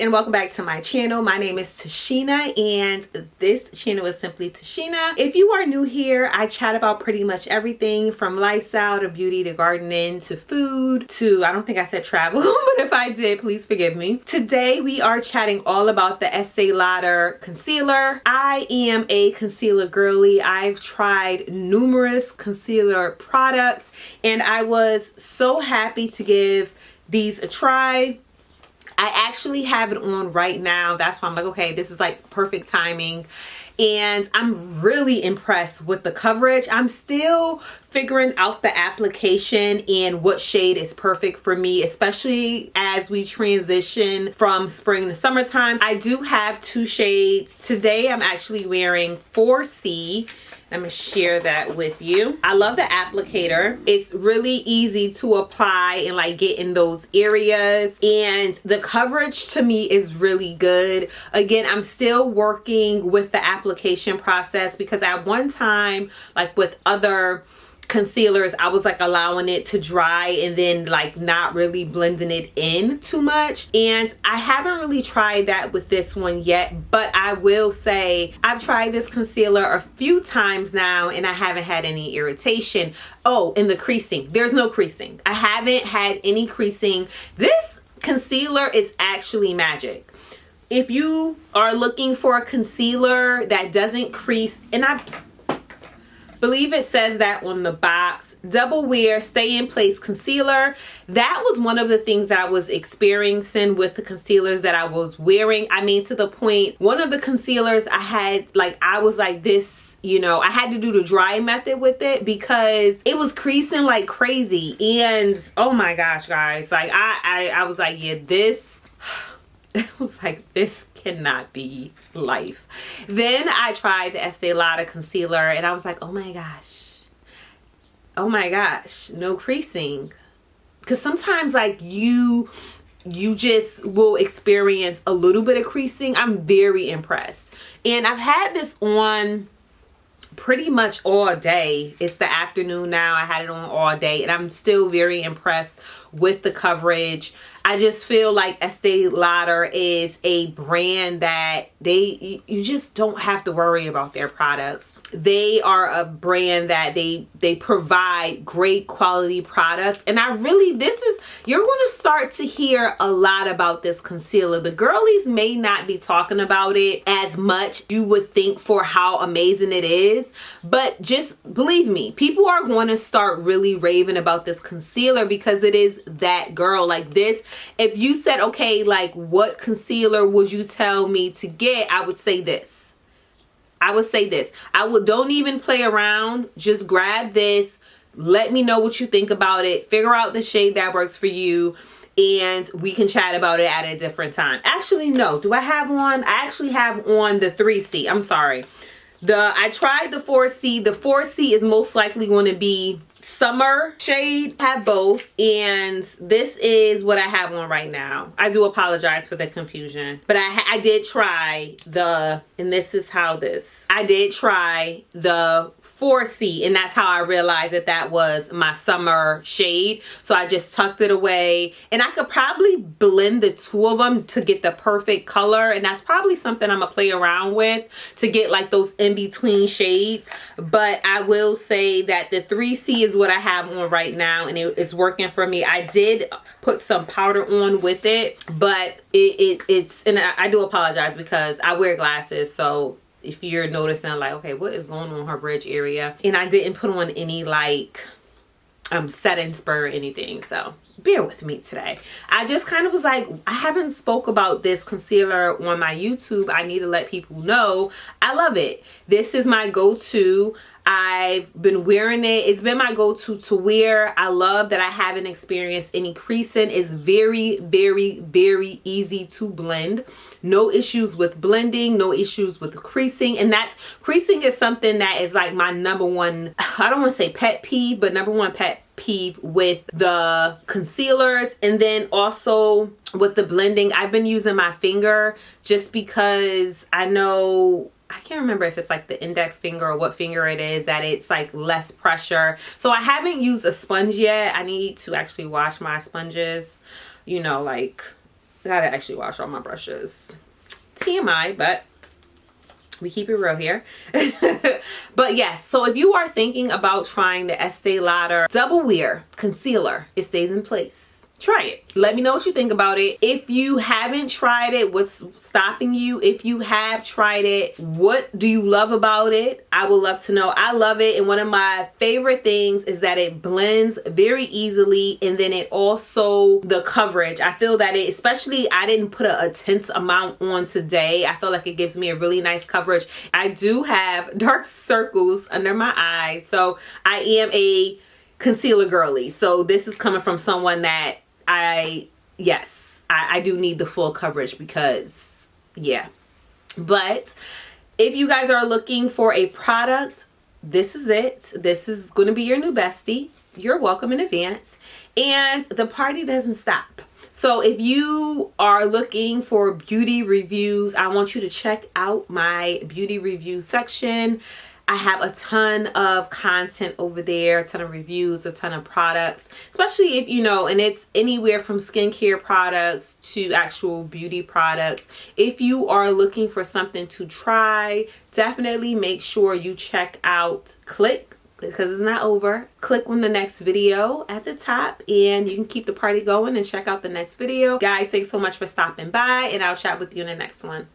and welcome back to my channel. My name is Tashina and this channel is simply Tashina. If you are new here, I chat about pretty much everything from lifestyle to beauty to gardening to food to, I don't think I said travel, but if I did, please forgive me. Today we are chatting all about the Estée Lauder concealer. I am a concealer girly. I've tried numerous concealer products and I was so happy to give these a try. I actually have it on right now. That's why I'm like, okay, this is like perfect timing. And I'm really impressed with the coverage. I'm still figuring out the application and what shade is perfect for me, especially as we transition from spring to summertime. I do have two shades. Today I'm actually wearing 4C. Let me share that with you. I love the applicator. It's really easy to apply and like get in those areas. And the coverage to me is really good. Again, I'm still working with the application process because at one time, like with other concealers, I was like allowing it to dry and then like not really blending it in too much, and I haven't really tried that with this one yet. But I will say I've tried this concealer a few times now and I haven't had any irritation. Oh, and the creasing, there's no creasing. I haven't had any creasing. This concealer is actually magic. If you are looking for a concealer that doesn't crease, and I believe it says that on the box, double wear stay in place concealer. That was one of the things I was experiencing with the concealers that I was wearing. I mean, to the point, one of the concealers I had, like, I was like this, you know, I had to do the dry method with it because it was creasing like crazy. And oh my gosh, guys, like I was like, yeah, this it was like, this cannot be life. Then I tried the Estee Lauder concealer and I was like, oh my gosh, no creasing. Because sometimes like you just will experience a little bit of creasing. I'm very impressed. And I've had this on pretty much all day. It's the afternoon now. I had it on all day and I'm still very impressed with the coverage. I just feel like Estee Lauder is a brand that you just don't have to worry about their products. They are a brand that they provide great quality products. And you're going to start to hear a lot about this concealer. The girlies may not be talking about it as much you would think for how amazing it is, but just believe me, people are going to start really raving about this concealer because it is that girl. Like this, if you said, okay, like what concealer would you tell me to get? I would say this. Don't even play around. Just grab this. Let me know what you think about it. Figure out the shade that works for you. And we can chat about it at a different time. Actually, no. Do I have one? I actually have on the 3C. I'm sorry. I tried the 4C. The 4C is most likely going to be summer shade. I have both, and this is what I have on right now. I do apologize for the confusion, but I did try and this is how I did try the 4C, and that's how I realized that was my summer shade. So I just tucked it away, and I could probably blend the two of them to get the perfect color, and that's probably something I'm gonna play around with to get like those in-between shades. But I will say that the 3C is what I have on right now, and it's working for me. I did put some powder on with it, but and I do apologize because I wear glasses, so if you're noticing like, okay, what is going on her bridge area, and I didn't put on any like setting spray or anything, so bear with me today. I just kind of was like, I haven't spoke about this concealer on my YouTube. I need to let people know I love it. This is my go-to. I've been wearing it. It's been my go-to to wear. I love that I haven't experienced any creasing. It's very, very, very easy to blend. No issues with blending, no issues with creasing. And creasing is something that is like my number one, I don't want to say pet peeve, but number one pet peeve with the concealers. And then also with the blending, I've been using my finger just because I know, I can't remember if it's like the index finger or what finger it is, that it's like less pressure. So I haven't used a sponge yet. I need to actually wash my sponges, you know, like I gotta actually wash all my brushes. TMI, but we keep it real here. But yes, so if you are thinking about trying the Estee Lauder Double Wear Concealer, it stays in place. Try it. Let me know what you think about it. If you haven't tried it, what's stopping you? If you have tried it, what do you love about it? I would love to know. I love it, and one of my favorite things is that it blends very easily, and then it also, the coverage, I feel that it, especially I didn't put a tense amount on today. I feel like it gives me a really nice coverage. I do have dark circles under my eyes, so I am a concealer girly. So this is coming from someone that I do need the full coverage because, yeah. But if you guys are looking for a product, this is it. This is going to be your new bestie. You're welcome in advance. And the party doesn't stop. So if you are looking for beauty reviews, I want you to check out my beauty review section. I have a ton of content over there, a ton of reviews, a ton of products, especially if, you know, and it's anywhere from skincare products to actual beauty products. If you are looking for something to try, definitely make sure you check out Click, because it's not over. Click on the next video at the top and you can keep the party going and check out the next video. Guys, thanks so much for stopping by, and I'll chat with you in the next one.